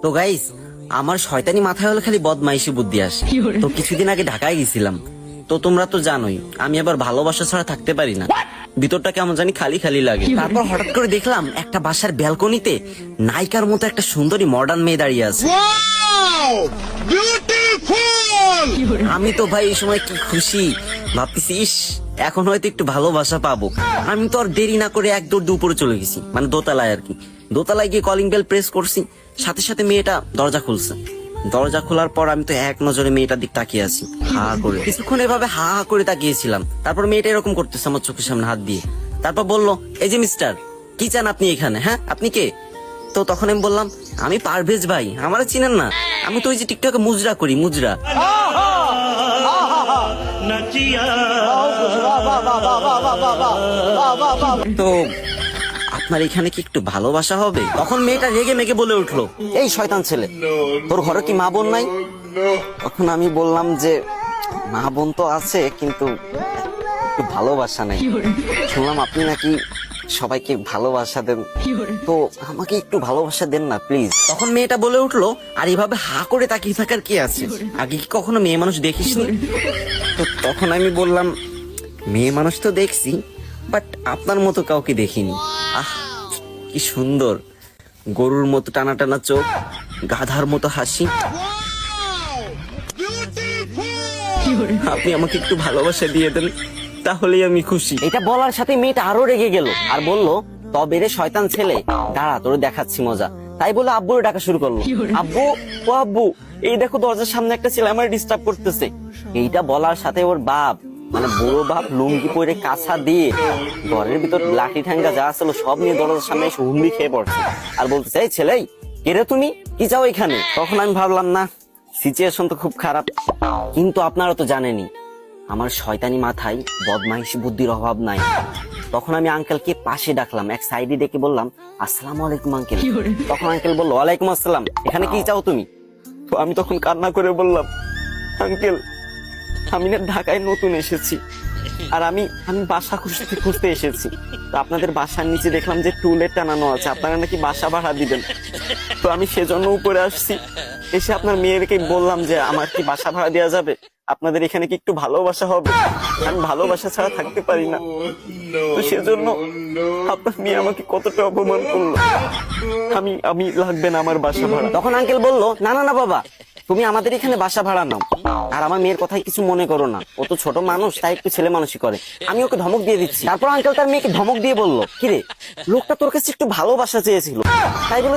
তো গাইস, আমার শয়তানি মাথায় হলে খালি বদমাইশি বুদ্ধি আসে। তো কিছুদিন আগে ঢাকায় গেছিলাম। তো তোমরা তো জানোই আমি আবার ভালোবাসা ছাড়া থাকতে পারি না, ভিতরটা কেমন জানি খালি খালি লাগে। তারপর হঠাৎ করে দেখলাম একটা বাসার ব্যালকনিতে নায়িকার মতো একটা সুন্দরী মডার্ন মেয়ে দাঁড়িয়ে আছে। আমি তো ভাই এই সময় কি খুশি, ভাবতেছি ইস এখন হয়তো একটু ভালোবাসা পাবো। আমি তো আর দেরি না করে এক দৌড় দিয়ে উপরে চলে গেছি, মানে দোতলায় আর কি। দোতলায় গিয়ে কলিং বেল প্রেস করছি, সাথে সাথে মেয়েটা দরজা খুলছে। দরজা খোলার পর আমি তো এক নজরে মেয়েটার দিক তাকিয়ে আছি, হা করে কিছুক্ষণ এভাবে হা হা করে তাকিয়েছিলাম। তারপর মেয়েটা এরকম করতেছে আমার চোখের সামনে হাত দিয়ে। তারপর বলল, এই যে মিস্টার, কি চান আপনি এখানে? হ্যাঁ, আপনি কে? তো তখন আমি বললাম, আমি পারভেজ ভাই, আমারে চিনেন না? আমি তো ওই যে টিকটকে মুজরা করি, মুজরা। তো আপনার এখানে কি একটু ভালোবাসা হবে? তখন মেয়েটা রেগে মেগে বলে উঠলো, এই শয়তান ছেলে, তোর ঘরে কি মা বোন নাই? তখন আমি বললাম যে মা বোন তো আছে, কিন্তু একটু ভালোবাসা নাই। শুনলাম আপনি নাকি সবাইকে ভালোবাসা দেন, তো আমাকে একটু ভালোবাসা দেন না প্লিজ। তখন মেয়েটা বলে উঠলো, আর এভাবে হা করে তাকিয়ে থাকার কি আছে? আগে কি কখনো মেয়ে মানুষ দেখিসনি? তো তখন আমি বললাম, মেয়ে মানুষ তো দেখছি, বাট আপনার মতো কাউকে দেখিনি। আহ কি সুন্দর, গরুর মতো টানা টানা চোখ, গাধার মতো হাসি। আপনি আমাকে একটু ভালোবাসা দিয়ে দেন, তাহলেই আমি খুশি। এটা বলার সাথে মেয়েটা আরো রেগে গেল আর বলল, তবে রে শয়তান ছেলে, দাঁড়া তোরে দেখাচ্ছি মজা। তাই বলে আব্বুর ডাকা শুরু করলো, আব্বু ও আব্বু, এই দেখো দরজার সামনে একটা ছেলে আমার ডিস্টার্ব করতেছে। এইটা বলার সাথে ওর বাপ, মানে বড় বাপ, লুঙ্গি পরে কাঁচা দিয়ে ঘরের ভিতর লাঠি ঠ্যাঙ্গা যা ছিল সব নিয়ে দরজার সামনে এসে হুমড়ি খেয়ে পড়ছে আর বলতেছে, এই ছেলে, কে রে তুমি, কি চাও এখানে? তখন আমি ভাবলাম, না, সিচুয়েশন তো খুব খারাপ, কিন্তু আপনারা তো জানেনই আমার শয়তানি মাথায় বদমাইশি বুদ্ধির অভাব নাই। তখন আমি আঙ্কেলকে পাশে ডাকলাম, এক সাইডে ডেকে বললাম, আসসালামু আলাইকুম আঙ্কেল। তখন আঙ্কেল বললো, ওয়ালাইকুম আসসালাম, এখানে কি চাও তুমি? তো আমি তখন কান্না করে বললাম, আঙ্কেল, আমি না ঢাকায় নতুন এসেছি, আর আমি বাসা খুঁজতে খুঁজতে এসেছি। তো আপনাদের বাসার নিচে দেখলাম যে টুলেট টানানো আছে, আপনারা নাকি বাসা ভাড়া দিবেন। তো আমি সেজন্য উপরে আসছি, এসে আপনার মেয়েকে বললাম যে আমার কি বাসা ভাড়া দেওয়া যাবে? আপনাদের এখানে কি একটু ভালোবাসা হবে? আমি ভালোবাসা ছাড়া থাকতে পারি না। তো সেজন্য আপনার মেয়ে আমাকে কতটা অপমান করলো। আমি লাগবে না আমার বাসা ভাড়া। তখন আঙ্কেল বললো, না না না বাবা, তুমি আমাদের এখানে বাসা ভাড়া নাও, আর আমার মেয়ের কথাই কিছু মনে করো না, ও তো ছোট মানুষ, তাই একটু ছেলে মানুষই করে। আমি ওকে ধমক দিয়ে দিচ্ছি। তারপর আঙ্কেল তার মেয়েকে ধমক দিয়ে বললো, কিরে, লোকটা তোর কাছে একটু ভালোবাসা চেয়েছিল, তাই বলে